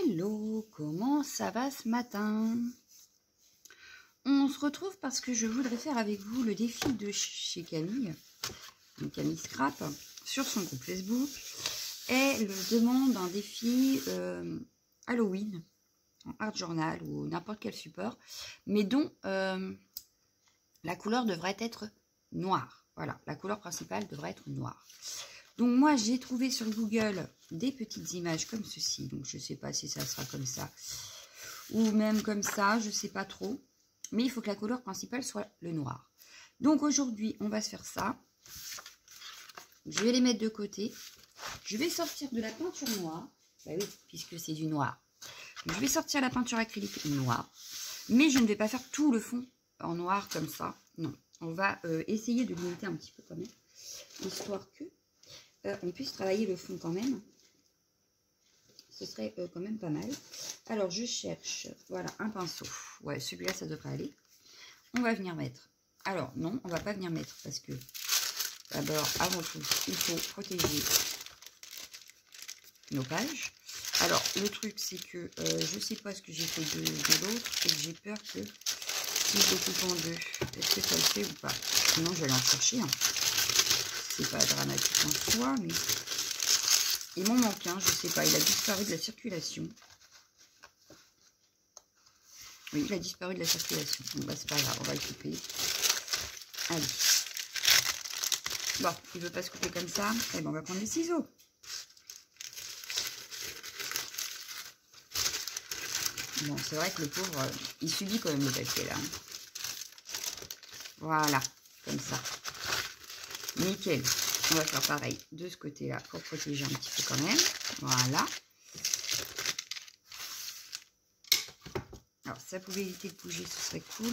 Hello, comment ça va ce matin? On se retrouve parce que je voudrais faire avec vous le défi de chez Camille, donc Camille Scrap, sur son groupe Facebook. Elle demande un défi Halloween, en art journal ou n'importe quel support, mais dont la couleur devrait être noire. Voilà, la couleur principale devrait être noire. Donc moi j'ai trouvé sur Google des petites images comme ceci, donc je ne sais pas si ça sera comme ça ou même comme ça, je ne sais pas trop, mais il faut que la couleur principale soit le noir. Donc aujourd'hui on va se faire ça, je vais les mettre de côté, je vais sortir de la peinture noire, bah oui puisque c'est du noir, je vais sortir la peinture acrylique noire, mais je ne vais pas faire tout le fond en noir comme ça, non, on va essayer de limiter un petit peu quand même, histoire que on puisse travailler le fond quand même. Ce serait quand même pas mal. Alors, je cherche, voilà, un pinceau. Ouais, celui-là, ça devrait aller. On va venir mettre. Alors, non, on va pas venir mettre parce que, d'abord, avant tout, il faut protéger nos pages. Alors, le truc, c'est que je sais pas ce que j'ai fait de l'autre et que j'ai peur que si je le coupe en deux, est-ce que ça le fait ou pas? Sinon, je vais aller en chercher. Hein. C'est pas dramatique en soi, mais il m'en manque un, je sais pas, il a disparu de la circulation. Oui, il a disparu de la circulation. Bon, bah, c'est pas grave, on va le couper. Allez. Bon, il veut pas se couper comme ça. Eh ben, on va prendre des ciseaux. Bon, c'est vrai que le pauvre, il subit quand même le papier là. Voilà, comme ça. Nickel. On va faire pareil de ce côté-là pour protéger un petit peu quand même. Voilà. Alors, si ça pouvait éviter de bouger, ce serait cool.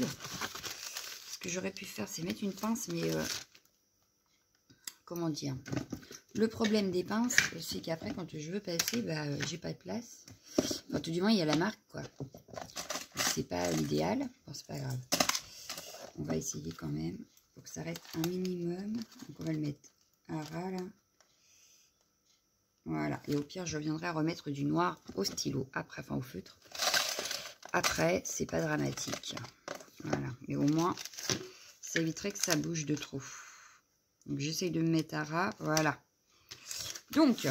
Ce que j'aurais pu faire, c'est mettre une pince, mais comment dire? Le problème des pinces, c'est qu'après, quand je veux passer, bah, j'ai pas de place. Enfin, tout du moins, il y a la marque, quoi. C'est pas l'idéal. Bon, c'est pas grave. On va essayer quand même. Faut que ça reste un minimum. Donc, on va le mettre à ras, là. Voilà. Et au pire, je viendrai remettre du noir au stylo. Après, enfin, au feutre. Après, c'est pas dramatique. Voilà. Mais au moins, ça éviterait que ça bouge de trop. Donc, j'essaye de me mettre à ras. Voilà. Donc,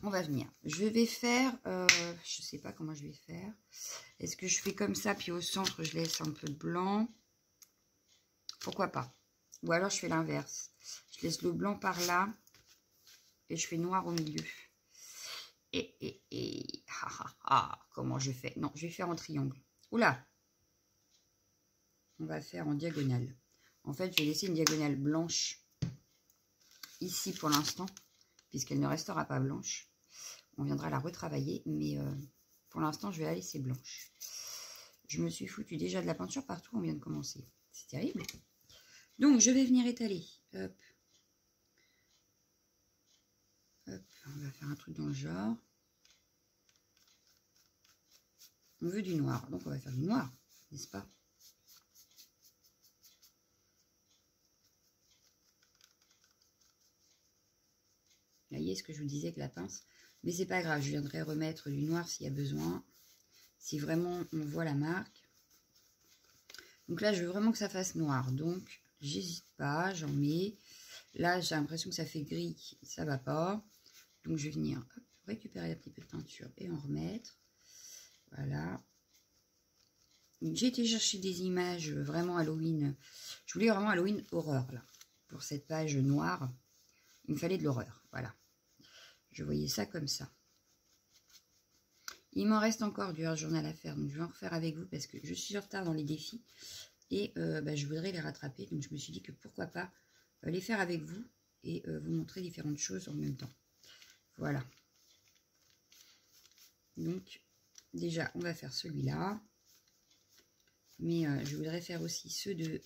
on va venir. Je vais faire, je sais pas comment je vais faire. Est-ce que je fais comme ça, puis au centre, je laisse un peu de blanc? Pourquoi pas? Ou alors, je fais l'inverse. Je laisse le blanc par là. Et je fais noir au milieu. Comment je fais? Non, je vais faire en triangle. Oula! On va faire en diagonale. En fait, je vais laisser une diagonale blanche ici pour l'instant, puisqu'elle ne restera pas blanche. On viendra la retravailler, mais pour l'instant, je vais la laisser blanche. Je me suis foutu déjà de la peinture partout, on vient de commencer. C'est terrible. Donc, je vais venir étaler. Hop. Hop, on va faire un truc dans le genre. On veut du noir, donc on va faire du noir, n'est-ce pas? Là, vous voyez ce que je vous disais avec la pince. Mais c'est pas grave, je viendrai remettre du noir s'il y a besoin. Si vraiment on voit la marque. Donc là, je veux vraiment que ça fasse noir. Donc, j'hésite pas, j'en mets. Là, j'ai l'impression que ça fait gris, ça va pas. Donc, je vais venir hop, récupérer un petit peu de peinture et en remettre. Voilà. J'ai été chercher des images vraiment Halloween. Je voulais vraiment Halloween horreur, là. Pour cette page noire, il me fallait de l'horreur. Voilà. Je voyais ça comme ça. Il m'en reste encore du art journal à faire. Donc, je vais en refaire avec vous parce que je suis en retard dans les défis. Et bah, je voudrais les rattraper. Donc, je me suis dit que pourquoi pas les faire avec vous et vous montrer différentes choses en même temps. Voilà. Donc, déjà, on va faire celui-là. Mais je voudrais faire aussi ceux de...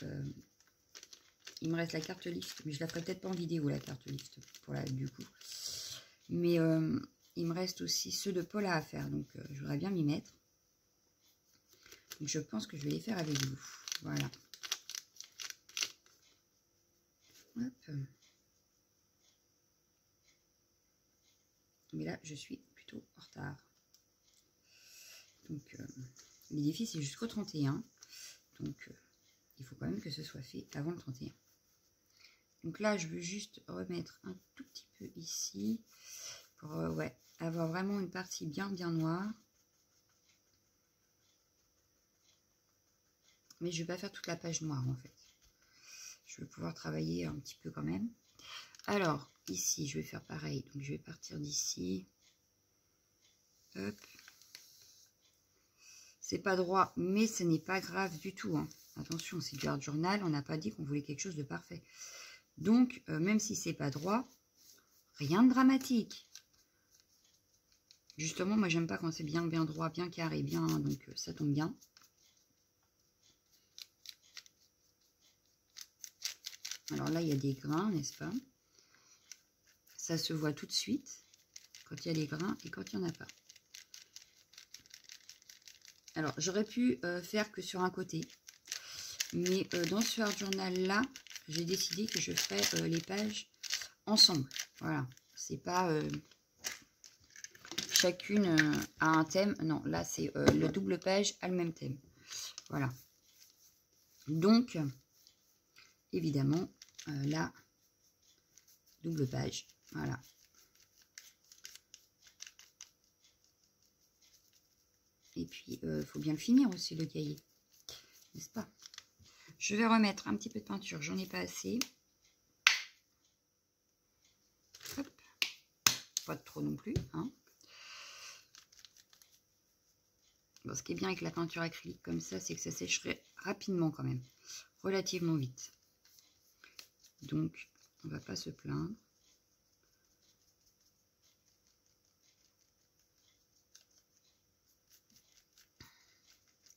il me reste la carte lift. Mais je la ferai peut-être pas en vidéo, la carte lift, pour la, du coup. Mais il me reste aussi ceux de Paula à faire. Donc, je voudrais bien m'y mettre. Donc, je pense que je vais les faire avec vous. Voilà. Hop. Mais là, je suis plutôt en retard. Donc, les défis, c'est jusqu'au 31. Donc, il faut quand même que ce soit fait avant le 31. Donc là, je veux juste remettre un tout petit peu ici pour ouais, avoir vraiment une partie bien noire. Mais je ne vais pas faire toute la page noire en fait. Je vais pouvoir travailler un petit peu quand même. Alors, ici, je vais faire pareil. Donc, je vais partir d'ici. Hop. C'est pas droit, mais ce n'est pas grave du tout. Hein. Attention, c'est du art journal. On n'a pas dit qu'on voulait quelque chose de parfait. Donc, même si c'est pas droit, rien de dramatique. Justement, moi, j'aime pas quand c'est bien droit, bien carré, bien. Donc, ça tombe bien. Alors là, il y a des grains, n'est-ce pas? Ça se voit tout de suite quand il y a des grains et quand il n'y en a pas. Alors, j'aurais pu faire que sur un côté. Mais dans ce art journal-là, j'ai décidé que je ferais les pages ensemble. Voilà. C'est pas chacune a un thème. Non, là, c'est le double page a le même thème. Voilà. Donc, évidemment, là, double page. Voilà. Et puis, il faut bien le finir aussi, le cahier. N'est-ce pas? Je vais remettre un petit peu de peinture. J'en ai pas assez. Hop. Pas trop non plus. Hein. Bon, ce qui est bien avec la peinture acrylique comme ça, c'est que ça sécherait rapidement quand même. Relativement vite. Donc, on va pas se plaindre.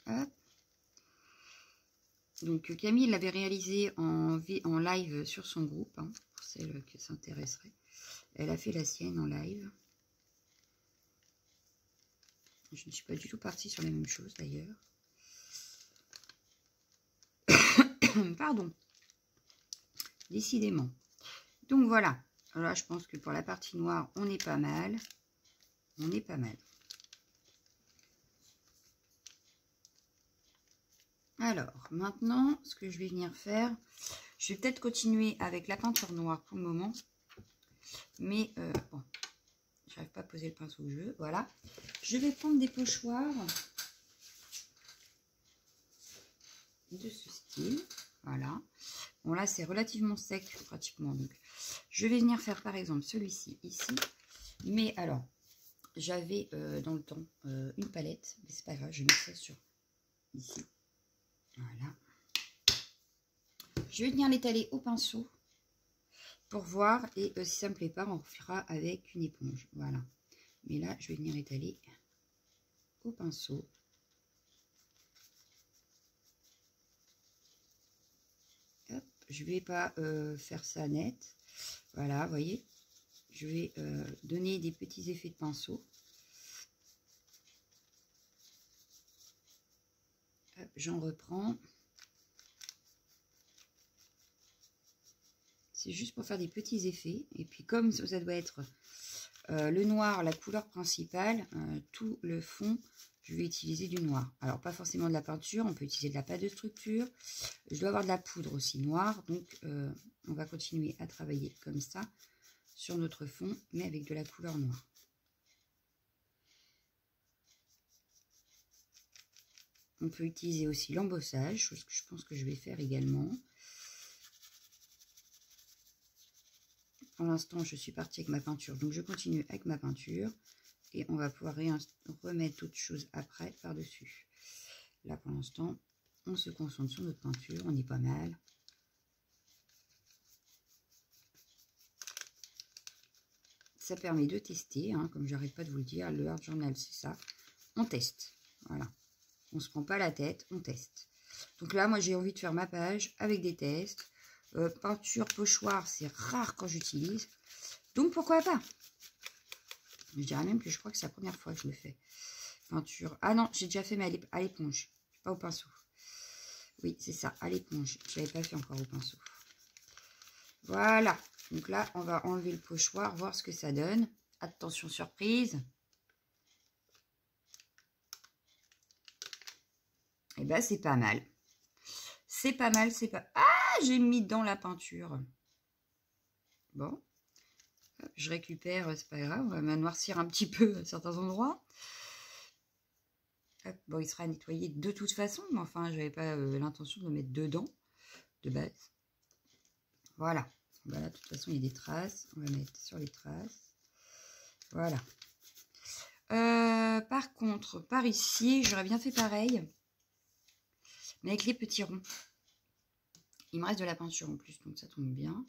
Hop. Donc Camille l'avait réalisé en live sur son groupe, hein, pour celles qui s'intéresseraient. Elle a fait la sienne en live. Je ne suis pas du tout partie sur les mêmes choses d'ailleurs. Pardon. Décidément. Donc voilà. Là, je pense que pour la partie noire, on est pas mal. On est pas mal. Alors, maintenant, ce que je vais venir faire, je vais peut-être continuer avec la peinture noire pour le moment. Mais, bon, j'arrive pas à poser le pinceau que je veux. Voilà. Je vais prendre des pochoirs de ce style. Voilà. Bon, là, c'est relativement sec, pratiquement. Donc, je vais venir faire, par exemple, celui-ci, ici. Mais, alors, j'avais, dans le temps, une palette. Mais c'est pas grave, je mets ça sur ici. Voilà. Je vais venir l'étaler au pinceau pour voir. Et si ça ne me plaît pas, on fera avec une éponge. Voilà. Mais là, je vais venir étaler au pinceau. Hop, je ne vais pas faire ça net. Voilà, vous voyez. Je vais donner des petits effets de pinceau. J'en reprends. C'est juste pour faire des petits effets. Et puis comme ça doit être le noir, la couleur principale, tout le fond, je vais utiliser du noir. Alors pas forcément de la peinture, on peut utiliser de la pâte de structure. Je dois avoir de la poudre aussi noire. Donc on va continuer à travailler comme ça sur notre fond, mais avec de la couleur noire. On peut utiliser aussi l'embossage, chose que je pense que je vais faire également. Pour l'instant, je suis partie avec ma peinture, donc je continue avec ma peinture. Et on va pouvoir remettre d'autres choses après par-dessus. Là, pour l'instant, on se concentre sur notre peinture, on est pas mal. Ça permet de tester, hein, comme j'arrête pas de vous le dire, le art journal, c'est ça. On teste, voilà. On ne se prend pas la tête, on teste. Donc là, moi, j'ai envie de faire ma page avec des tests. Peinture pochoir, c'est rare quand j'utilise. Donc, pourquoi pas? Je dirais même que je crois que c'est la première fois que je le fais. Peinture. Ah non, j'ai déjà fait, mais à l'éponge. Pas au pinceau. Oui, c'est ça, à l'éponge. Je l'avais pas fait encore au pinceau. Voilà. Donc là, on va enlever le pochoir, voir ce que ça donne. Attention, surprise. Et ben c'est pas mal. C'est pas mal, c'est pas... Ah, j'ai mis dans la peinture. Bon. Je récupère, c'est pas grave. On va noircir un petit peu à certains endroits. Bon, il sera nettoyé de toute façon. Mais enfin, j'avais pas l'intention de le mettre dedans, de base. Voilà. Voilà, de toute façon, il y a des traces. On va mettre sur les traces. Voilà. Par contre, par ici, j'aurais bien fait pareil. Mais avec les petits ronds. Il me reste de la peinture en plus, donc ça tombe bien.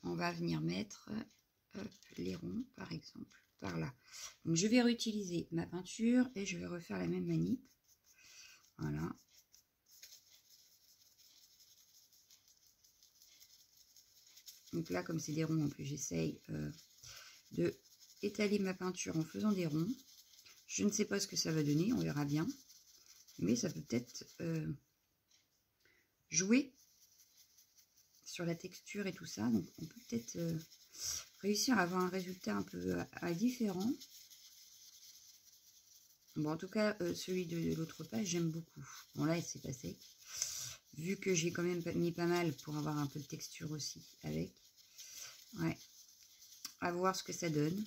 On va venir mettre les ronds, par exemple, par là. Donc je vais réutiliser ma peinture et je vais refaire la même manip. Voilà. Donc là, comme c'est des ronds, en plus, j'essaye de étaler ma peinture en faisant des ronds. Je ne sais pas ce que ça va donner, on verra bien. Mais ça peut peut-être jouer sur la texture et tout ça. Donc on peut peut-être réussir à avoir un résultat un peu différent. Bon, en tout cas, celui de l'autre page, j'aime beaucoup. Bon, là, c'est pas sec. Vu que j'ai quand même mis pas mal pour avoir un peu de texture aussi avec. Ouais. À voir ce que ça donne.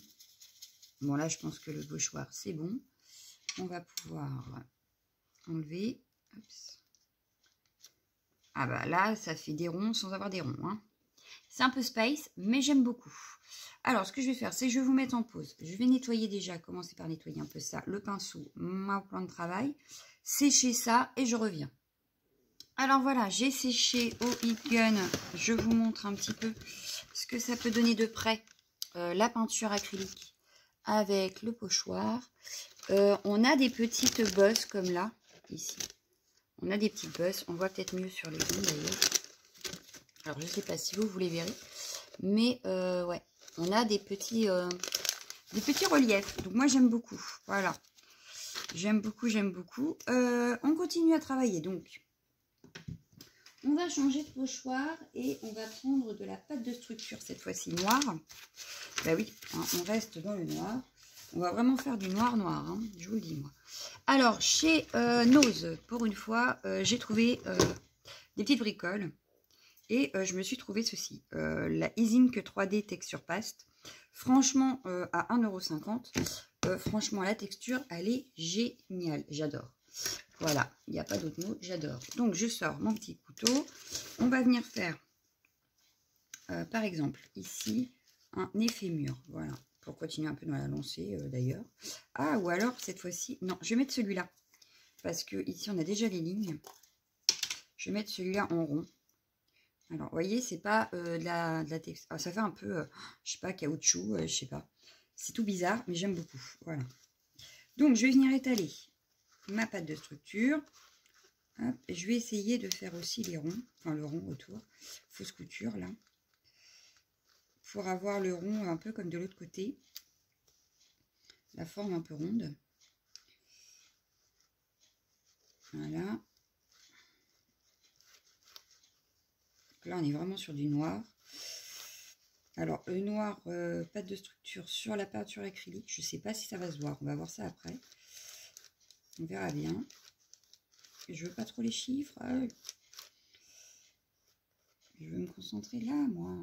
Bon, là, je pense que le pochoir, c'est bon. On va pouvoir enlever. Oups. Ah bah là, ça fait des ronds sans avoir des ronds. Hein. C'est un peu space, mais j'aime beaucoup. Alors, ce que je vais faire, c'est que je vais vous mettre en pause. Je vais nettoyer déjà, commencer par nettoyer un peu ça, le pinceau, mon plan de travail, sécher ça et je reviens. Alors voilà, j'ai séché au heat gun. Je vous montre un petit peu ce que ça peut donner de près. La peinture acrylique avec le pochoir. On a des petites bosses comme là, ici. On a des petites bosses. On voit peut-être mieux sur les ronds d'ailleurs. Alors, je ne sais pas si vous les verrez. Mais ouais, on a des petits reliefs. Donc, moi, j'aime beaucoup. Voilà. J'aime beaucoup, j'aime beaucoup. On continue à travailler. Donc, on va changer de pochoir et on va prendre de la pâte de structure, cette fois-ci noire. Bah oui, hein, on reste dans le noir. On va vraiment faire du noir, hein, je vous le dis, moi. Alors, chez Nose, pour une fois, j'ai trouvé des petites bricoles. Et je me suis trouvé ceci, la Easing 3D Texture Paste. Franchement, à 1,50 €, franchement, la texture, elle est géniale. J'adore. Voilà, il n'y a pas d'autre mot, j'adore. Donc, je sors mon petit couteau. On va venir faire, par exemple, ici, un effet mur. Voilà, pour continuer un peu dans la lancée, d'ailleurs. Ah, ou alors, cette fois-ci, non, je vais mettre celui-là. Parce que ici, on a déjà les lignes. Je vais mettre celui-là en rond. Alors, vous voyez, c'est pas de la texture. Ah, ça fait un peu, je sais pas, caoutchouc, je sais pas. C'est tout bizarre, mais j'aime beaucoup. Voilà. Donc, je vais venir étaler ma pâte de structure. Hop, et je vais essayer de faire aussi les ronds, enfin le rond autour. Fausse couture, là. Pour avoir le rond un peu comme de l'autre côté. La forme un peu ronde. Voilà. Là, on est vraiment sur du noir. Alors, le noir, pâte de structure sur la peinture acrylique. Je ne sais pas si ça va se voir. On va voir ça après. On verra bien. Je veux pas trop les chiffres. Je veux me concentrer là, moi.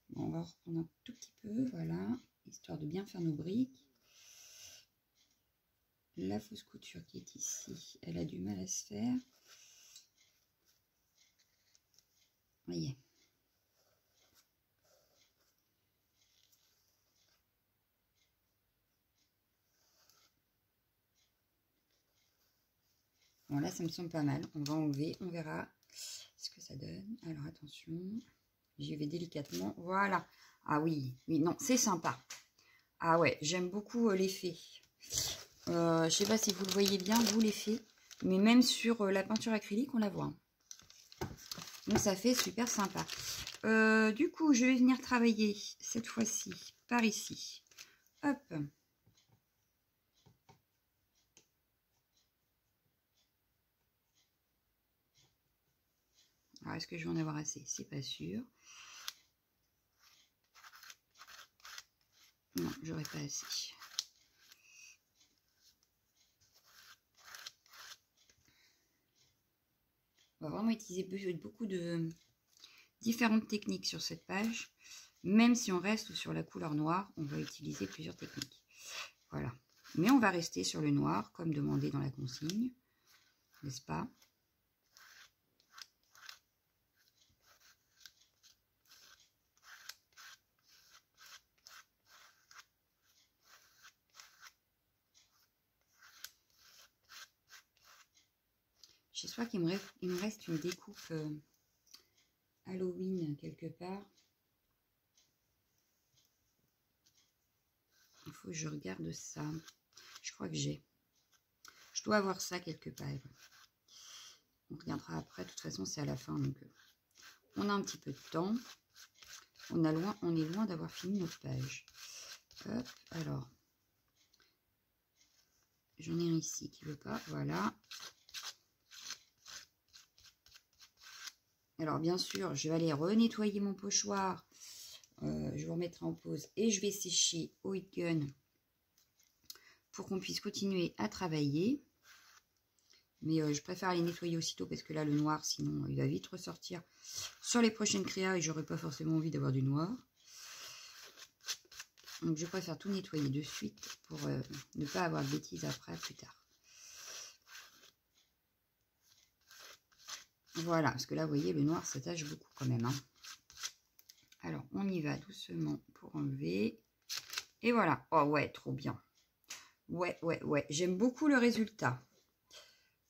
Bon, on va reprendre un tout petit peu. Voilà. Histoire de bien faire nos briques. La fausse couture qui est ici, elle a du mal à se faire. Voyez. Bon, là, ça me semble pas mal. On va enlever, on verra ce que ça donne. Alors, attention. J'y vais délicatement. Voilà. Ah oui, oui, non, c'est sympa. Ah ouais, j'aime beaucoup l'effet. Je sais pas si vous le voyez bien, vous, l'effet. Mais même sur la peinture acrylique, on la voit. Donc, ça fait super sympa. Du coup, je vais venir travailler cette fois-ci par ici. Hop. Alors, est-ce que je vais en avoir assez? C'est pas sûr. Non, j'aurais pas assez. On va vraiment utiliser beaucoup de différentes techniques sur cette page. Même si on reste sur la couleur noire, on va utiliser plusieurs techniques. Voilà. Mais on va rester sur le noir, comme demandé dans la consigne. N'est-ce pas? J'espère qu'il me reste une découpe Halloween quelque part. Il faut que je regarde ça. Je crois que j'ai. Je dois avoir ça quelque part. On regardera après. De toute façon, c'est à la fin. Donc, on a un petit peu de temps. On est loin d'avoir fini notre page. Hop, alors. J'en ai un ici qui ne veut pas. Voilà. Alors, bien sûr, je vais aller renettoyer mon pochoir. Je vous remettrai en pause. Et je vais sécher au heat gun pour qu'on puisse continuer à travailler. Mais je préfère les nettoyer aussitôt parce que là, le noir, sinon, il va vite ressortir sur les prochaines créas et j'aurai pas forcément envie d'avoir du noir. Donc, je préfère tout nettoyer de suite pour ne pas avoir de bêtises après, plus tard. Voilà, parce que là, vous voyez, le noir s'attache beaucoup quand même. Hein. Alors, on y va doucement pour enlever. Et voilà. Oh ouais, trop bien. Ouais. J'aime beaucoup le résultat.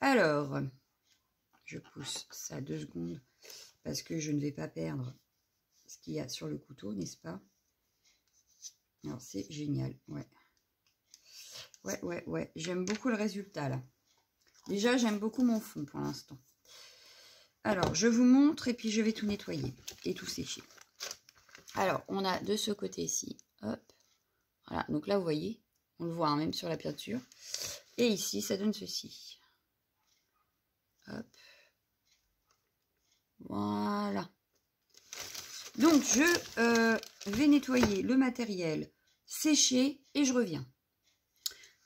Alors, je pousse ça 2 secondes parce que je ne vais pas perdre ce qu'il y a sur le couteau, n'est-ce pas? Alors, c'est génial. Ouais. J'aime beaucoup le résultat, là. Déjà, j'aime beaucoup mon fond pour l'instant. Alors, je vous montre et puis je vais tout nettoyer et tout sécher. Alors, on a de ce côté-ci, hop, voilà. Donc là, vous voyez, on le voit hein, même sur la peinture. Et ici, ça donne ceci. Hop. Voilà. Donc, je vais nettoyer le matériel, sécher et je reviens.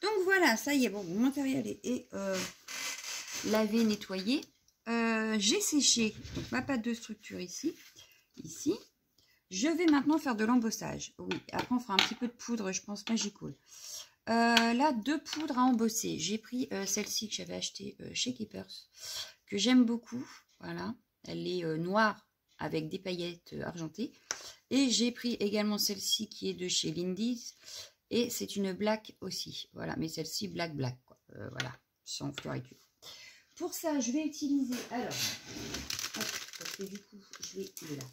Donc, voilà, ça y est, bon, mon matériel est lavé, nettoyé. J'ai séché donc, ma pâte de structure ici. Je vais maintenant faire de l'embossage. Oui, après on fera un petit peu de poudre, je pense, Magical. Là, 2 poudres à embosser. J'ai pris celle-ci que j'avais achetée chez Keepers, que j'aime beaucoup. Voilà, elle est noire avec des paillettes argentées. Et j'ai pris également celle-ci qui est de chez Lindy's. Et c'est une black aussi. Voilà, mais celle-ci black, quoi. Voilà, sans fleuriture. Pour ça, je vais utiliser, alors, hop, parce que du coup, il est là.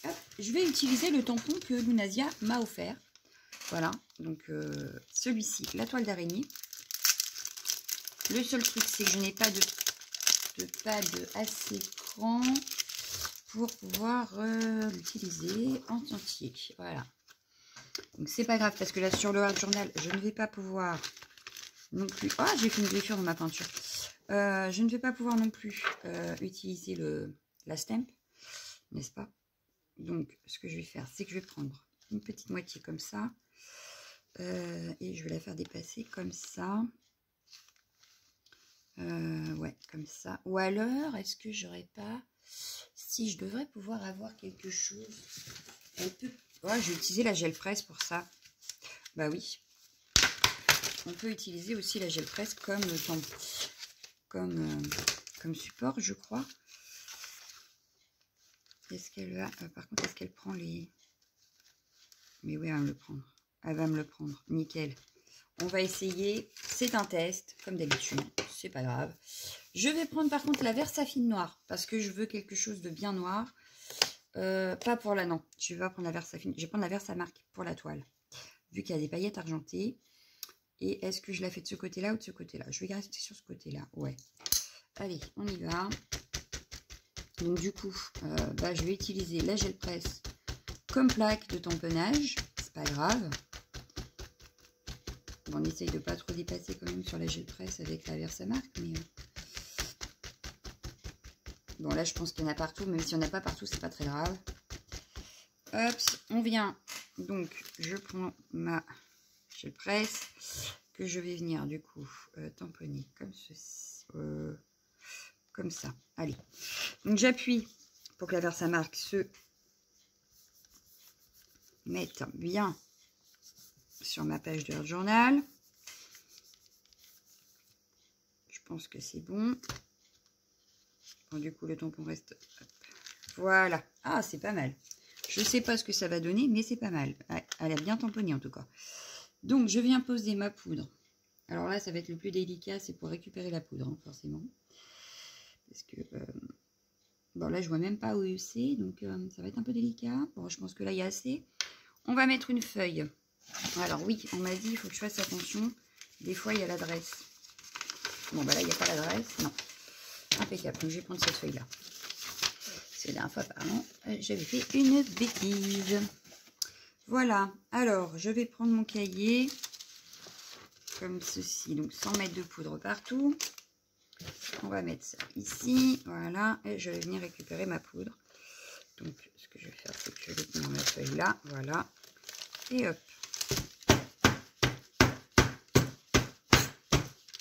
Hop, je vais utiliser le tampon que Lunasia m'a offert. Voilà, donc celui-ci, la toile d'araignée. Le seul truc, c'est que je n'ai pas de pad assez grand pour pouvoir l'utiliser en entier. Voilà. Donc, c'est pas grave, parce que là, sur le Art Journal, je ne vais pas pouvoir non plus... Ah, j'ai fait une blessure dans ma peinture. Je ne vais pas pouvoir non plus utiliser la stamp, n'est-ce pas? Donc, ce que je vais faire, c'est que je vais prendre une petite moitié comme ça. Et je vais la faire dépasser comme ça. Ouais, comme ça. Ou alors, est-ce que j'aurais pas... Si je devrais pouvoir avoir quelque chose... Un peu... Ouais, je vais utiliser la gel presse pour ça. Bah oui. On peut utiliser aussi la gel presse comme support, je crois. Est-ce qu'elle va... par contre, est-ce qu'elle prend les... Mais oui, elle va me le prendre. Elle va me le prendre. Nickel. On va essayer. C'est un test, comme d'habitude. C'est pas grave. Je vais prendre par contre la Versafine noire. Parce que je veux quelque chose de bien noir. Pas pour la... Non, je vais pas prendre la Versafine. Je vais prendre la Versamark pour la toile. Vu qu'il y a des paillettes argentées. Et est-ce que je la fais de ce côté-là ou de ce côté-là? Je vais rester sur ce côté-là. Ouais. Allez, on y va. Donc du coup, je vais utiliser la gel presse comme plaque de tamponnage. C'est pas grave. Bon, on essaye de pas trop dépasser quand même sur la gel presse avec la Versamark. Mais bon, là, je pense qu'il y en a partout. Même s'il n'y en a pas partout, c'est pas très grave. Hop, on vient. Donc, je prends ma gel presse que je vais venir du coup tamponner comme ceci. comme ça. Allez. Donc j'appuie pour que la Versamark se mette bien sur ma page de journal. Je pense que c'est bon. Bon, du coup, le tampon reste... Hop. Voilà. Ah, c'est pas mal. Je ne sais pas ce que ça va donner, mais c'est pas mal. Elle a bien tamponné en tout cas. Donc, je viens poser ma poudre. Alors là, ça va être le plus délicat, c'est pour récupérer la poudre, hein, forcément. Parce que, bon, là, je vois même pas où c'est, donc ça va être un peu délicat. Bon, je pense que là, il y a assez. On va mettre une feuille. Alors oui, on m'a dit, il faut que je fasse attention. Des fois, il y a l'adresse. Bon, bah là, il n'y a pas l'adresse. Non. Impeccable. Donc, je vais prendre cette feuille-là. C'est la dernière fois, pardon, j'avais fait une bêtise. Voilà. Alors, je vais prendre mon cahier. Comme ceci. Donc, 100 mètres de poudre partout. On va mettre ça ici. Voilà. Et je vais venir récupérer ma poudre. Donc, ce que je vais faire, c'est que je vais tenir ma feuille là. Voilà. Et hop.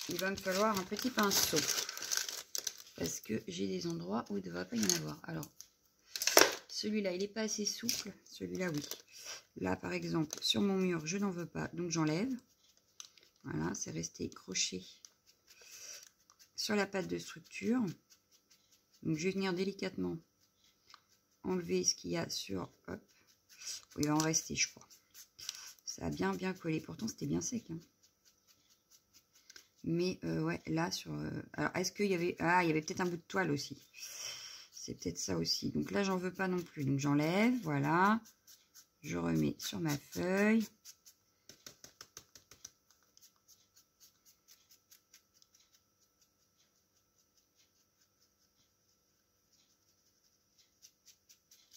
Il va me falloir un petit pinceau. Parce que j'ai des endroits où il ne devrait pas y en avoir. Alors, celui-là, il n'est pas assez souple. Celui-là, oui. Là, par exemple, sur mon mur, je n'en veux pas. Donc, j'enlève. Voilà, c'est resté croché sur la pâte de structure. Donc, je vais venir délicatement enlever ce qu'il y a sur... Hop. Il va en rester, je crois. Ça a bien collé. Pourtant, c'était bien sec. Hein. Mais, ouais, là, sur... alors, est-ce qu'il y avait... Ah, il y avait peut-être un bout de toile aussi. C'est peut-être ça aussi. Donc là, j'en veux pas non plus. Donc, j'enlève. Voilà. Je remets sur ma feuille.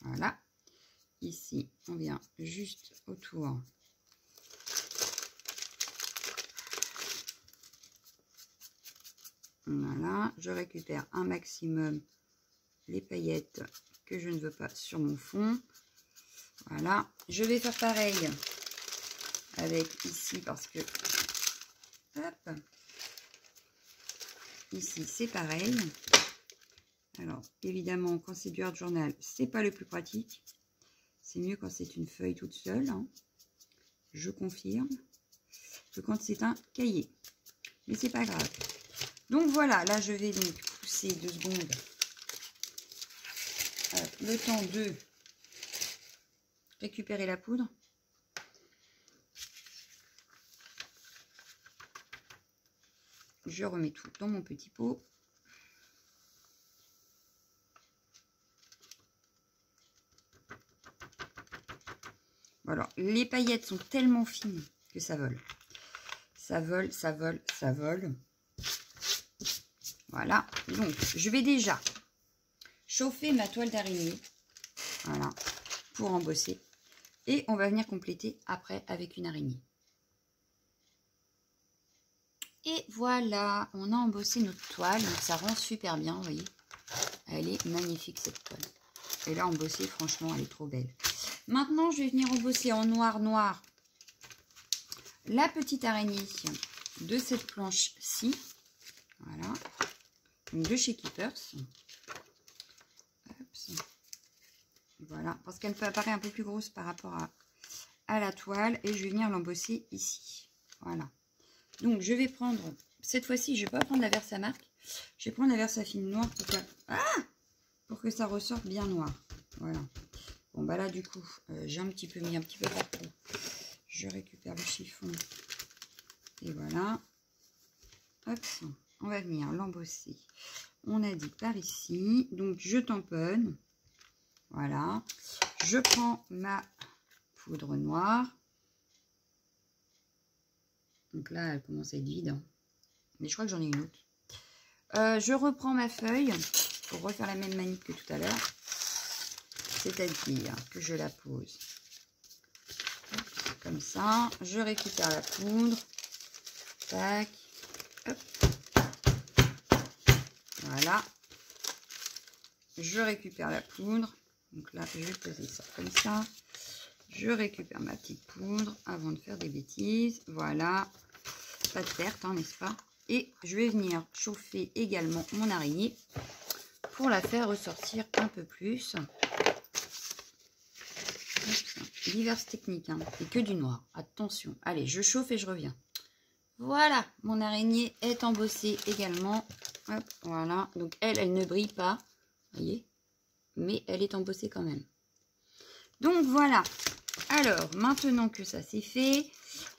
Voilà. Ici, on vient juste autour. Voilà. Je récupère un maximum les paillettes que je ne veux pas sur mon fond. Voilà. Je vais faire pareil avec ici parce que... Hop. Ici, c'est pareil. Alors, évidemment, quand c'est du art journal, c'est pas le plus pratique. C'est mieux quand c'est une feuille toute seule. Hein. Je confirme. Que quand c'est un cahier. Mais c'est pas grave. Donc voilà, là je vais donc pousser 2 secondes. Le temps de récupérer la poudre. Je remets tout dans mon petit pot. Voilà, les paillettes sont tellement fines que ça vole. Ça vole, ça vole, ça vole. Voilà, donc je vais déjà chauffer ma toile d'araignée. Voilà, pour embosser. Et on va venir compléter après avec une araignée. Et voilà, on a embossé notre toile. Donc ça rend super bien, vous voyez. Elle est magnifique cette toile. Et là, embossée, franchement, elle est trop belle. Maintenant, je vais venir embosser en noir la petite araignée de cette planche-ci. Voilà. Donc de chez Keepers. Voilà, parce qu'elle peut apparaître un peu plus grosse par rapport à la toile. Et je vais venir l'embosser ici. Voilà. Donc, je vais prendre, cette fois-ci, je ne vais pas prendre la Versamark. Je vais prendre la Versafine noire pour que ça ressorte bien noir. Voilà. Bon, bah là, du coup, j'ai un petit peu mis un petit peu partout. Je récupère le chiffon. Et voilà. Hop, on va venir l'embosser. On a dit par ici. Donc, je tamponne. Voilà. Je prends ma poudre noire. Donc là, elle commence à être vide. Hein. Mais je crois que j'en ai une autre. Je reprends ma feuille pour refaire la même manip que tout à l'heure. C'est-à-dire que je la pose comme ça. Je récupère la poudre. Tac. Hop. Voilà. Je récupère la poudre. Donc là, je vais poser ça comme ça. Je récupère ma petite poudre avant de faire des bêtises. Voilà. Pas de perte, hein, n'est-ce pas? Et je vais venir chauffer également mon araignée pour la faire ressortir un peu plus. Diverses techniques, hein. Et que du noir. Attention. Allez, je chauffe et je reviens. Voilà, mon araignée est embossée également. Hop, voilà. Donc elle ne brille pas. Vous voyez? Mais elle est embossée quand même. Donc voilà. Alors, maintenant que ça c'est fait,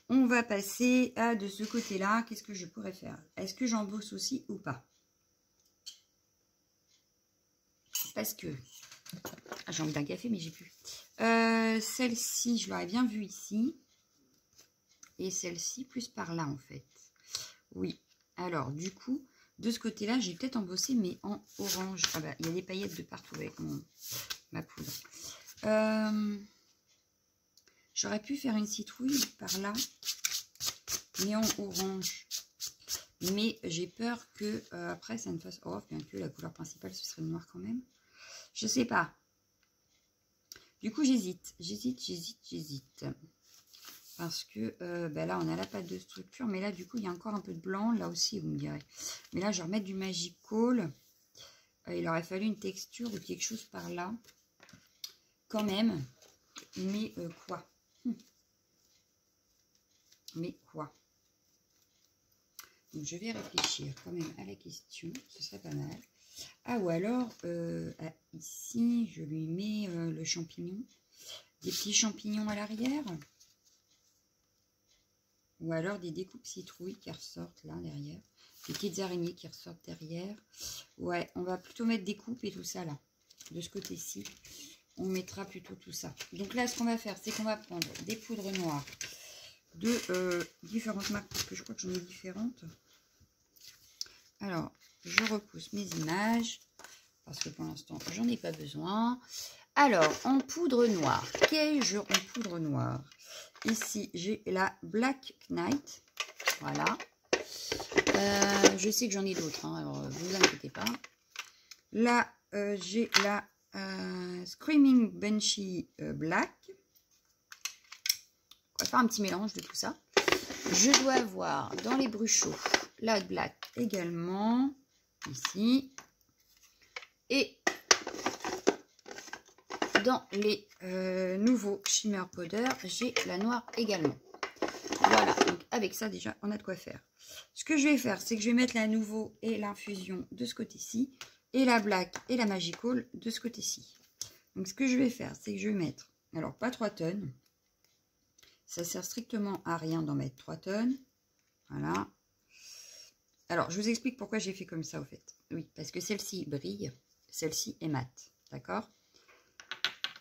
on va passer à de ce côté-là. Qu'est-ce que je pourrais faire? Est-ce que j'embosse aussi ou pas? Parce que... Ah, j'ai envie d'un café, mais j'ai plus. Celle-ci, je l'aurais bien vue ici. Et celle-ci, plus par là, en fait. Oui. Alors, du coup, de ce côté-là, j'ai peut-être embossé, mais en orange. Ah bah, il y a des paillettes de partout avec ma poudre. J'aurais pu faire une citrouille par là, mais en orange. Mais j'ai peur que après, ça ne fasse... Oh, bien que la couleur principale, ce serait le noir quand même. Je sais pas. Du coup, j'hésite. J'hésite. Parce que ben là, on a la pâte de structure. Mais là, du coup, il y a encore un peu de blanc. Là aussi, vous me direz. Mais là, je vais remettre du Magical. Il aurait fallu une texture ou quelque chose par là. Quand même. Mais quoi? Mais quoi? Donc, je vais réfléchir quand même à la question. Ce serait pas mal. Ah, ou alors, ici, je lui mets le champignon. Des petits champignons à l'arrière. Ou alors des découpes citrouilles qui ressortent là derrière. Des petites araignées qui ressortent derrière. Ouais, on va plutôt mettre des coupes et tout ça là. De ce côté-ci, on mettra plutôt tout ça. Donc là, ce qu'on va faire, c'est qu'on va prendre des poudres noires de différentes marques. Parce que je crois que j'en ai différentes. Alors, je repousse mes images. Parce que pour l'instant, j'en ai pas besoin. Alors, en poudre noire, qu'ai-je en poudre noire? Ici, j'ai la Black Knight. Voilà. Je sais que j'en ai d'autres, hein, alors ne vous inquiétez pas. Là, j'ai la Screaming Banshee Black. On va faire un petit mélange de tout ça. Je dois avoir dans les bruchots la Black également. Ici. Et dans les nouveaux Shimmer Powder, j'ai la noire également. Voilà, donc avec ça déjà, on a de quoi faire. Ce que je vais faire, c'est que je vais mettre la nouveau et l'infusion de ce côté-ci, et la black et la magical de ce côté-ci. Donc ce que je vais faire, c'est que je vais mettre, alors pas 3 tonnes, ça sert strictement à rien d'en mettre 3 tonnes. Voilà. Alors, je vous explique pourquoi j'ai fait comme ça, au fait. Oui, parce que celle-ci brille, celle-ci est mate, d'accord?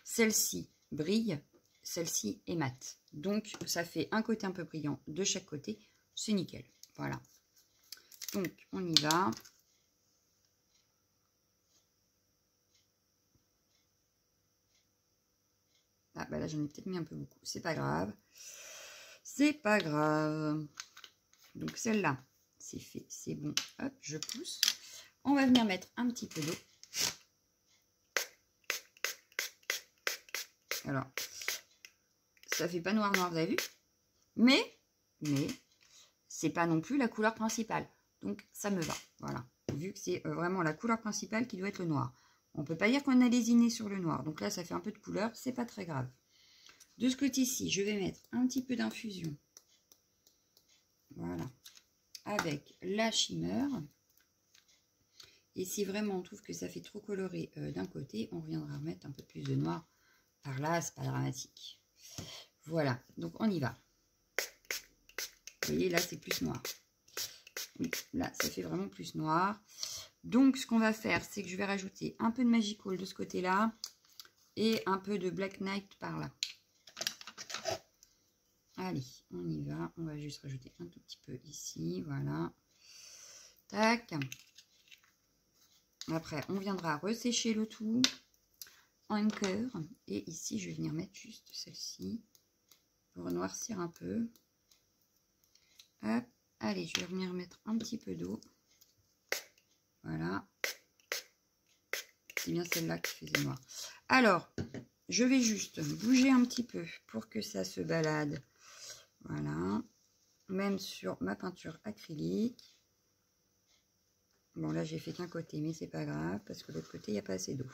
Celle-ci brille, celle-ci est mate. Donc, ça fait un côté un peu brillant de chaque côté. C'est nickel. Voilà. Donc, on y va. Ah, bah là, j'en ai peut-être mis un peu beaucoup. C'est pas grave. C'est pas grave. Donc, celle-là, c'est fait. C'est bon. Hop, je pousse. On va venir mettre un petit peu d'eau. Alors, ça fait pas noir, vous avez vu? Mais c'est pas non plus la couleur principale. Donc, ça me va. Voilà. Vu que c'est vraiment la couleur principale qui doit être le noir. On peut pas dire qu'on a lésiné sur le noir. Donc là, ça fait un peu de couleur. C'est pas très grave. De ce côté-ci, je vais mettre un petit peu d'infusion. Voilà. Avec la shimmer. Et si vraiment on trouve que ça fait trop coloré d'un côté, on reviendra remettre un peu plus de noir par là. C'est pas dramatique. Voilà. Donc, on y va. Vous voyez, là, c'est plus noir. Oui, là, ça fait vraiment plus noir. Donc, ce qu'on va faire, c'est que je vais rajouter un peu de Magical de ce côté-là et un peu de Black Knight par là. Allez, on y va. On va juste rajouter un tout petit peu ici. Voilà. Tac. Après, on viendra ressécher le tout en cœur. Et ici, je vais venir mettre juste celle-ci pour noircir un peu. Hop. Allez, je vais venir mettre un petit peu d'eau. Voilà. C'est bien celle-là qui faisait noir. Alors, je vais juste bouger un petit peu pour que ça se balade. Voilà. Même sur ma peinture acrylique. Bon, là, j'ai fait qu'un côté, mais c'est pas grave, parce que l'autre côté, il n'y a pas assez d'eau.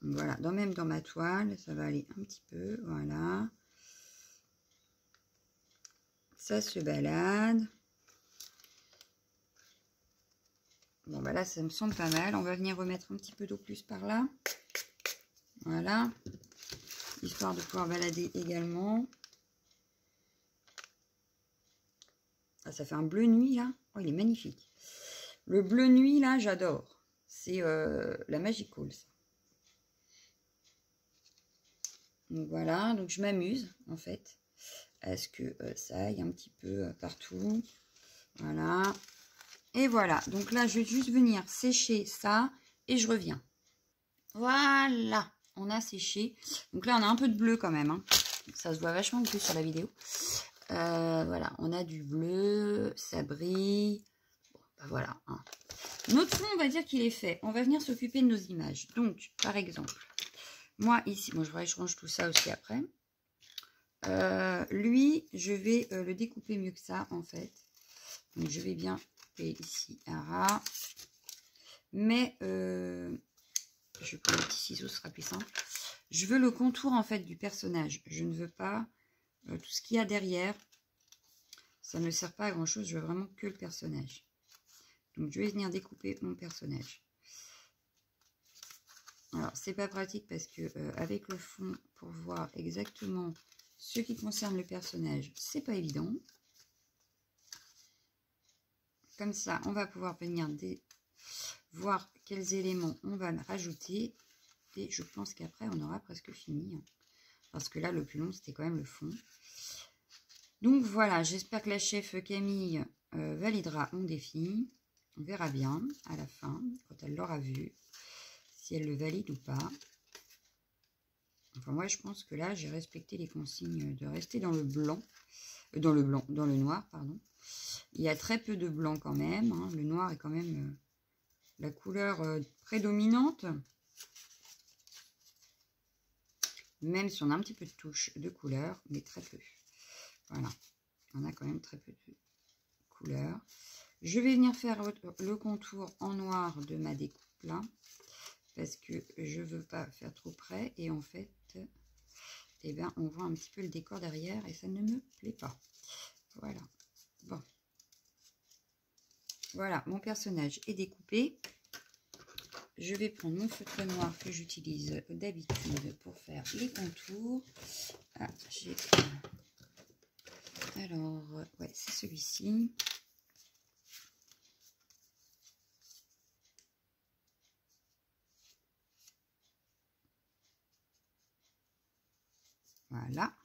Voilà, même dans ma toile, ça va aller un petit peu, voilà. Ça se balade. Bon, bah là, ça me semble pas mal. On va venir remettre un petit peu d'eau plus par là. Voilà. Histoire de pouvoir balader également. Ah, ça fait un bleu nuit, là. Oh, il est magnifique. Le bleu nuit, là, j'adore. C'est la Magical, ça. Donc, voilà. Donc, je m'amuse, en fait, à ce que ça aille un petit peu partout. Voilà. Et voilà. Donc, là, je vais juste venir sécher ça et je reviens. Voilà. On a séché. Donc, là, on a un peu de bleu quand même. Hein. Ça se voit vachement plus sur la vidéo. Voilà, on a du bleu, ça brille. Bon, bah voilà. Hein. Notre fond, on va dire qu'il est fait. On va venir s'occuper de nos images. Donc, par exemple, moi ici, bon, je range tout ça aussi après. Lui, je vais le découper mieux que ça, en fait. Donc, je vais bien couper ici un ras. Mais, je vais prendre un petit ciseau, ce sera plus simple. Je veux le contour, en fait, du personnage. Je ne veux pas tout ce qu'il y a derrière. Ça ne me sert pas à grand chose, je veux vraiment que le personnage. Donc je vais venir découper mon personnage. Alors c'est pas pratique parce que avec le fond, pour voir exactement ce qui concerne le personnage, c'est pas évident. Comme ça, on va pouvoir venir voir quels éléments on va rajouter. Et je pense qu'après, on aura presque fini. Hein, parce que là, le plus long, c'était quand même le fond. Donc voilà, j'espère que la chef Camille validera mon défi. On verra bien à la fin, quand elle l'aura vu, si elle le valide ou pas. Enfin, moi, je pense que là, j'ai respecté les consignes de rester dans le blanc. Dans le noir, pardon. Il y a très peu de blanc quand même. Hein. Le noir est quand même la couleur prédominante. Même si on a un petit peu de touche de couleur, mais très peu. Voilà, on a quand même très peu de couleur. Je vais venir faire le contour en noir de ma découpe là, parce que je ne veux pas faire trop près. Et en fait, eh ben, on voit un petit peu le décor derrière et ça ne me plaît pas. Voilà. Bon. Voilà, mon personnage est découpé. Je vais prendre mon feutre noir que j'utilise d'habitude pour faire les contours. Ah, j'ai... Alors, ouais, c'est celui-ci. Voilà.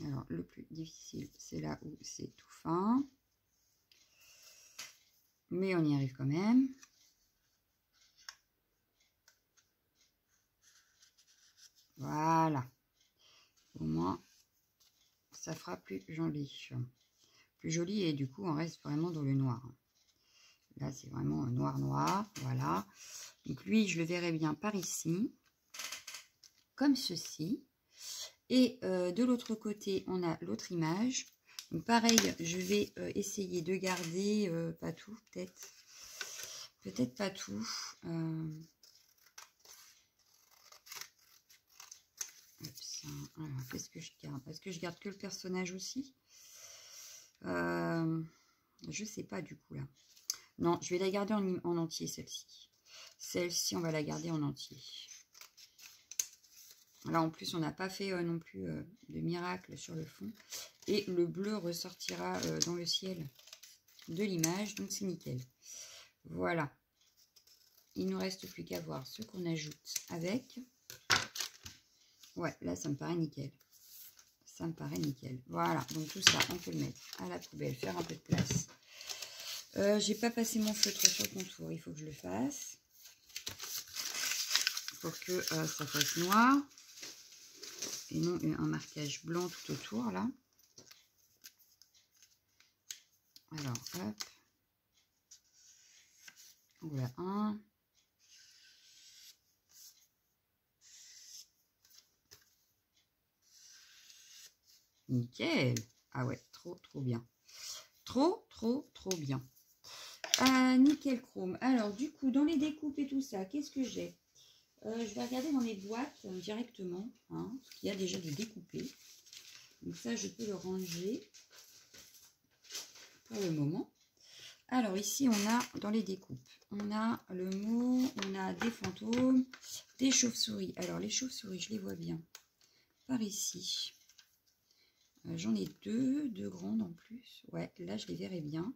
Alors, le plus difficile, c'est là où c'est tout fin. Mais on y arrive quand même. Voilà. Au moins, ça fera plus joli. Plus joli et du coup, on reste vraiment dans le noir. Là, c'est vraiment noir. Voilà. Donc, lui, je le verrai bien par ici. Comme ceci. Et de l'autre côté, on a l'autre image. Donc, pareil, je vais essayer de garder, pas tout, peut-être. Peut-être pas tout. Alors, qu'est-ce que je garde? Est-ce que je garde que le personnage aussi? Je sais pas du coup là. Non, je vais la garder en entier celle-ci. Celle-ci, on va la garder en entier. Là, en plus, on n'a pas fait non plus de miracle sur le fond. Et le bleu ressortira dans le ciel de l'image. Donc, c'est nickel. Voilà. Il ne nous reste plus qu'à voir ce qu'on ajoute avec. Ouais, là, ça me paraît nickel. Ça me paraît nickel. Voilà. Donc, tout ça, on peut le mettre à la poubelle. Faire un peu de place. J'ai pas passé mon feutre sur le contour. Il faut que je le fasse. Pour que ça fasse noir. Et non un marquage blanc tout autour là. Alors hop. Voilà un. Nickel. Ah ouais, trop, trop bien. Trop, trop, trop bien. Nickel chrome. Alors, du coup, dans les découpes et tout ça, qu'est-ce que j'ai? Je vais regarder dans les boîtes directement, hein, parce qu'il y a déjà du découpé. Donc ça, je peux le ranger pour le moment. Alors, ici, on a, dans les découpes, on a le mot, on a des fantômes, des chauves-souris. Alors, les chauves-souris, je les vois bien par ici. J'en ai deux grandes en plus. Ouais, là, je les verrai bien.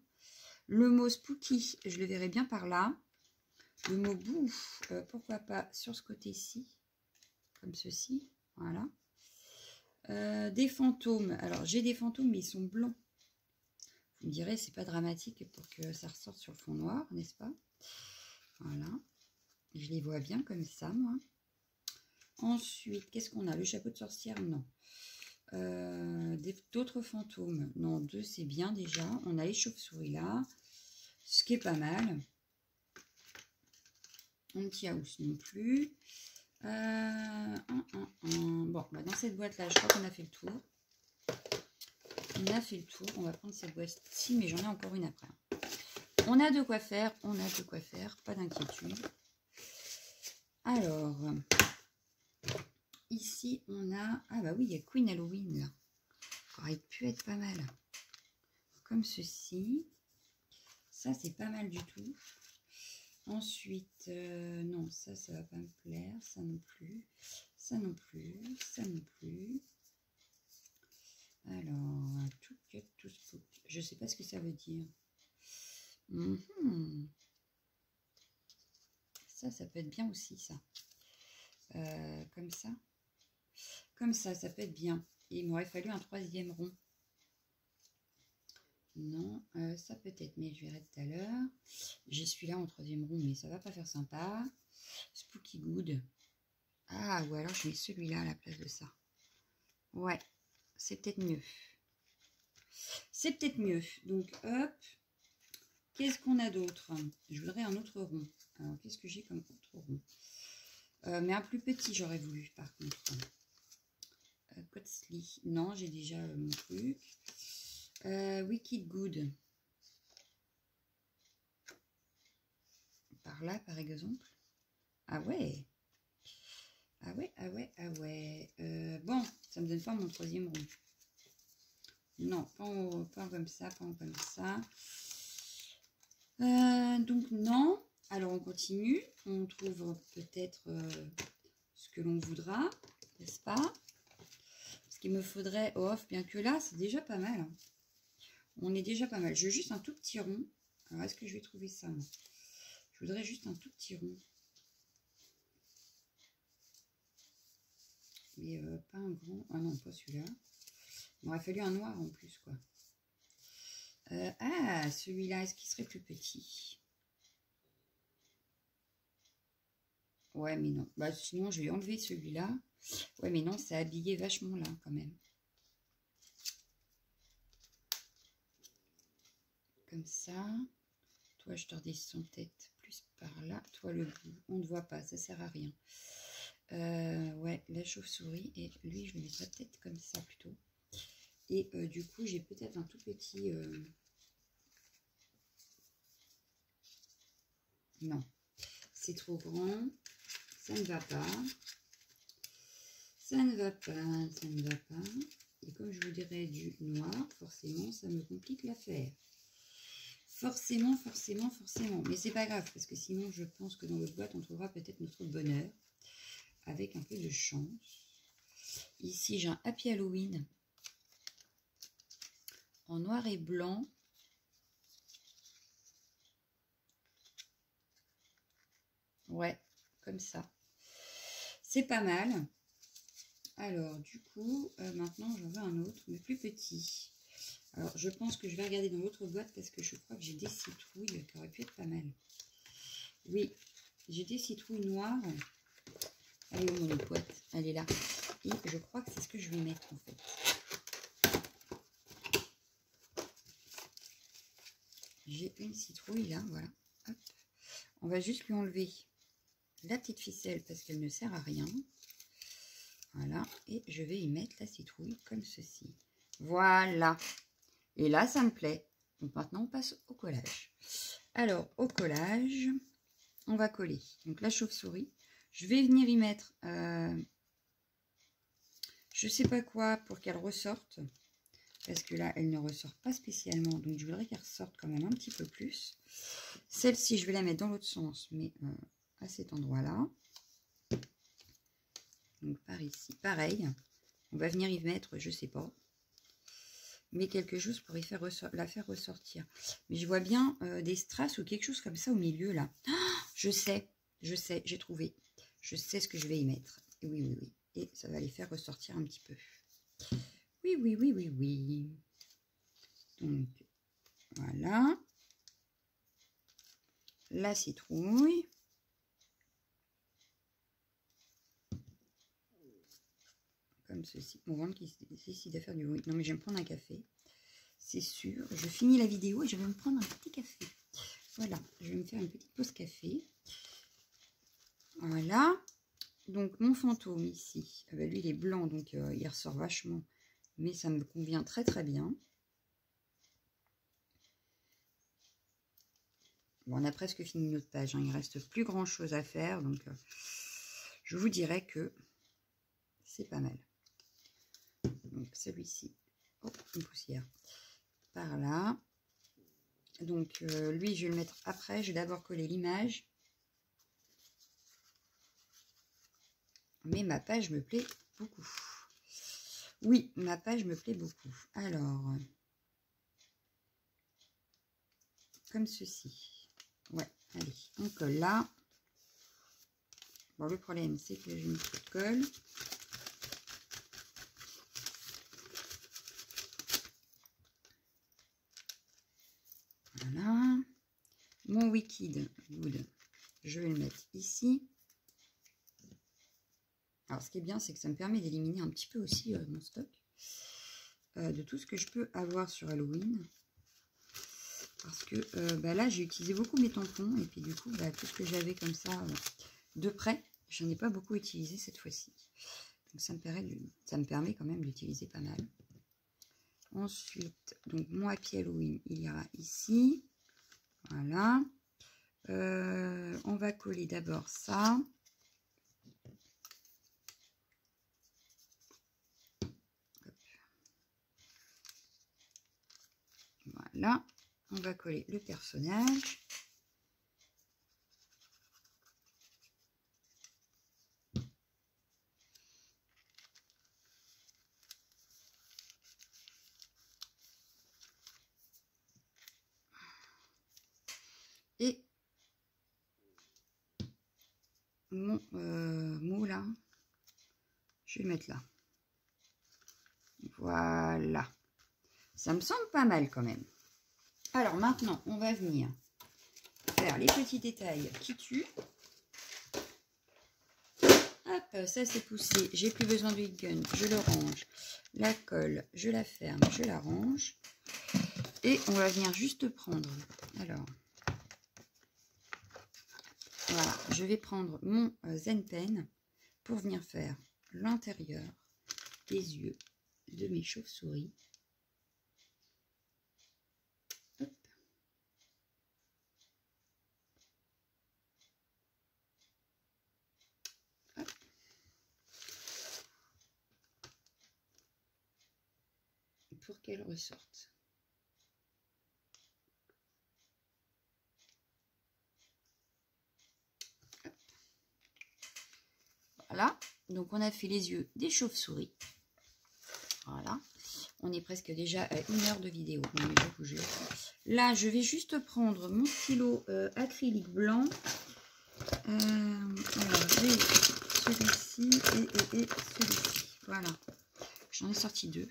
Le mot spooky, je le verrai bien par là. Le mot bouffe, pourquoi pas sur ce côté-ci, comme ceci. Voilà. Des fantômes. Alors, j'ai des fantômes, mais ils sont blancs. Vous me direz, c'est pas dramatique pour que ça ressorte sur le fond noir, n'est-ce pas? Voilà. Je les vois bien comme ça, moi. Ensuite, qu'est-ce qu'on a? Le chapeau de sorcière, non. D'autres fantômes, non, deux, c'est bien déjà. On a les chauves-souris là, ce qui est pas mal. Anti-house non plus. Bon, bah dans cette boîte-là, je crois qu'on a fait le tour. On a fait le tour. On va prendre cette boîte-ci, mais j'en ai encore une après. On a de quoi faire. On a de quoi faire. Pas d'inquiétude. Alors, ici, on a... Ah bah oui, il y a Queen Halloween, là. Ça aurait pu être pas mal. Comme ceci. Ça, c'est pas mal du tout. Ensuite, non, ça va pas me plaire. Ça non plus. Ça non plus. Ça non plus. Alors, tout spook. Je sais pas ce que ça veut dire. Ça peut être bien aussi, ça. Comme ça. Comme ça peut être bien. Et il m'aurait fallu un troisième rond. Non, ça peut-être, mais je verrai tout à l'heure. J'ai celui-là en troisième rond, mais ça va pas faire sympa. Spooky Good. Ah, ou alors je mets celui-là à la place de ça. Ouais, c'est peut-être mieux. C'est peut-être mieux. Donc, hop. Qu'est-ce qu'on a d'autre? Je voudrais un autre rond. Alors, qu'est-ce que j'ai comme autre rond? Mais un plus petit, j'aurais voulu, par contre. Cotsley. Non, j'ai déjà mon truc. Wicked Good. Par là, par exemple. Ah ouais. Ah ouais, ah ouais, ah ouais. Bon, ça me donne pas mon troisième rond. Non, pas comme ça, pas comme ça. Donc non. Alors on continue. On trouve peut-être ce que l'on voudra, n'est-ce pas? Ce qu'il me faudrait off, bien que là, c'est déjà pas mal. Hein. On est déjà pas mal. Je veux juste un tout petit rond. Alors, est-ce que je vais trouver ça, moi? Je voudrais juste un tout petit rond. Mais pas un grand. Ah non, pas celui-là. Il m'aurait fallu un noir en plus, quoi. Ah, celui-là, est-ce qu'il serait plus petit? Ouais, mais non. Bah, sinon, je vais enlever celui-là. Ouais, mais non, c'est habillé vachement là, quand même. Comme ça. Toi, je te redescends peut-être plus par là. Toi, le bout, on ne voit pas, ça sert à rien. Ouais, la chauve-souris. Et lui, je le mettrais peut-être comme ça, plutôt. Et du coup, j'ai peut-être un tout petit... Non, c'est trop grand. Ça ne va pas. Ça ne va pas, ça ne va pas. Et comme je vous dirais du noir, forcément, ça me complique l'affaire. Forcément, forcément, forcément. Mais c'est pas grave, parce que sinon, je pense que dans l'autre boîte, on trouvera peut-être notre bonheur. Avec un peu de chance. Ici, j'ai un Happy Halloween. En noir et blanc. Ouais, comme ça. C'est pas mal. Alors, du coup, maintenant, j'en veux un autre, mais plus petit. Alors, je pense que je vais regarder dans l'autre boîte parce que je crois que j'ai des citrouilles qui auraient pu être pas mal. Oui, j'ai des citrouilles noires. Elle est où mon autre boîte? Elle est là. Et je crois que c'est ce que je vais mettre, en fait. J'ai une citrouille, là, voilà. Hop. On va juste lui enlever la petite ficelle parce qu'elle ne sert à rien. Voilà, et je vais y mettre la citrouille comme ceci. Voilà. Et là, ça me plaît. Donc maintenant, on passe au collage. Alors, au collage, on va coller. Donc la chauve-souris. Je vais venir y mettre, je sais pas quoi, pour qu'elle ressorte. Parce que là, elle ne ressort pas spécialement. Donc, je voudrais qu'elle ressorte quand même un petit peu plus. Celle-ci, je vais la mettre dans l'autre sens, mais à cet endroit-là. Donc, par ici, pareil. On va venir y mettre, je sais pas. Mais quelque chose pour y faire la faire ressortir. Mais je vois bien des strass ou quelque chose comme ça au milieu, là. Oh, je sais, j'ai trouvé. Je sais ce que je vais y mettre. Et oui, oui, oui. Et ça va les faire ressortir un petit peu. Oui, oui, oui, oui, oui. Donc, voilà. La citrouille. Comme ceci. Mon ventre qui décide de faire du bruit. Non, mais je vais me prendre un café. C'est sûr. Je finis la vidéo et je vais me prendre un petit café. Voilà. Je vais me faire une petite pause café. Voilà. Donc, mon fantôme ici. Lui, il est blanc, donc il ressort vachement. Mais ça me convient très, très bien. Bon, on a presque fini notre page. Hein. Il ne reste plus grand-chose à faire. Donc, je vous dirais que c'est pas mal. Donc, celui-ci. Oh, une poussière. Par là. Donc, lui, je vais le mettre après. Je vais d'abord coller l'image. Mais ma page me plaît beaucoup. Oui, ma page me plaît beaucoup. Alors, comme ceci. Ouais, allez, on colle là. Bon, le problème, c'est que j'ai mis trop de colle. Voilà. Mon Wicked Wood, je vais le mettre ici. Alors, ce qui est bien, c'est que ça me permet d'éliminer un petit peu aussi mon stock de tout ce que je peux avoir sur Halloween. Parce que là, j'ai utilisé beaucoup mes tampons. Et puis, du coup, tout ce que j'avais comme ça de près, je n'en ai pas beaucoup utilisé cette fois-ci. Donc, ça me permet quand même d'utiliser pas mal. Ensuite, donc, mon Happy Halloween, il ira ici. Voilà. On va coller d'abord ça. Voilà. On va coller le personnage. Et mon moule, je vais le mettre là. Voilà. Ça me semble pas mal quand même. Alors maintenant, on va venir faire les petits détails qui tuent. Hop, ça c'est poussé. J'ai plus besoin de heat gun. Je le range. La colle, je la ferme, je la range. Et on va venir juste prendre. Alors, voilà, je vais prendre mon Zen Pen pour venir faire l'intérieur des yeux de mes chauves-souris. Hop. Hop. Pour qu'elle ressorte. Hop. Voilà, donc on a fait les yeux des chauves-souris. Voilà, on est presque déjà à 1 heure de vidéo. Là, je vais juste prendre mon stylo acrylique blanc. Alors, j'ai celui-ci et celui-ci. Voilà, j'en ai sorti 2.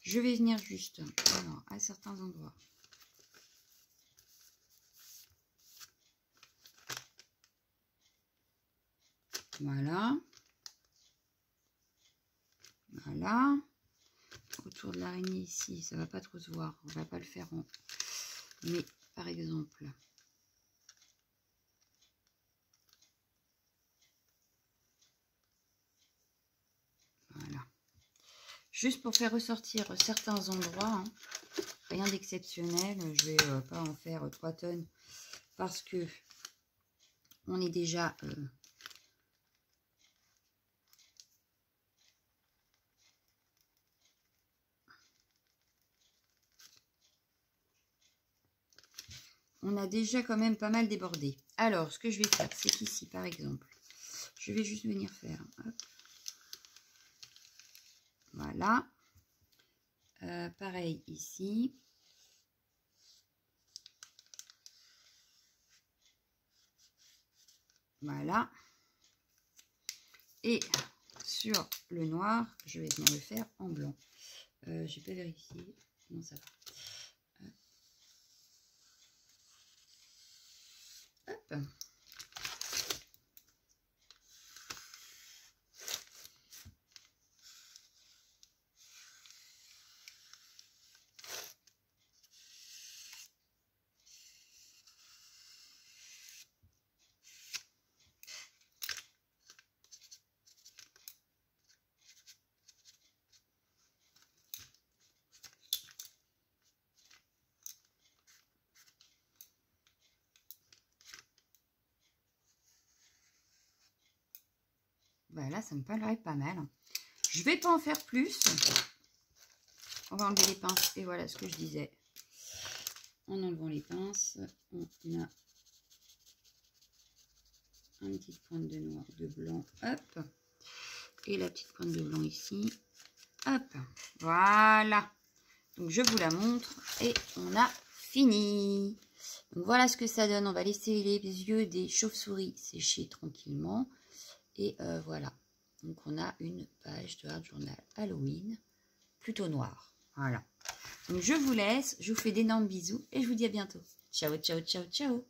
Je vais venir juste alors, à certains endroits. Voilà. Voilà. Autour de l'araignée ici, ça va pas trop se voir. On va pas le faire en... Mais par exemple... Voilà. juste pour faire ressortir certains endroits. Hein. Rien d'exceptionnel. Je vais pas en faire 3 tonnes parce que on est déjà... on a déjà quand même pas mal débordé. Alors, ce que je vais faire, c'est qu'ici, par exemple, je vais juste venir faire... Hop. Voilà. Pareil ici. Voilà. Et sur le noir, je vais venir le faire en blanc. Je peux vérifier. Non, ça va. Hop. Voilà, ça me paraît pas mal. Je vais pas en faire plus. On va enlever les pinces. Et voilà ce que je disais. En enlevant les pinces, on a une petite pointe de noir, de blanc. Hop. Et la petite pointe de blanc ici. Hop. Voilà. Donc, je vous la montre. Et on a fini. Donc, voilà ce que ça donne. On va laisser les yeux des chauves-souris sécher tranquillement. Et voilà. Donc, on a une page de Art Journal Halloween plutôt noire. Voilà. Donc, je vous laisse. Je vous fais d'énormes bisous et je vous dis à bientôt. Ciao, ciao, ciao, ciao.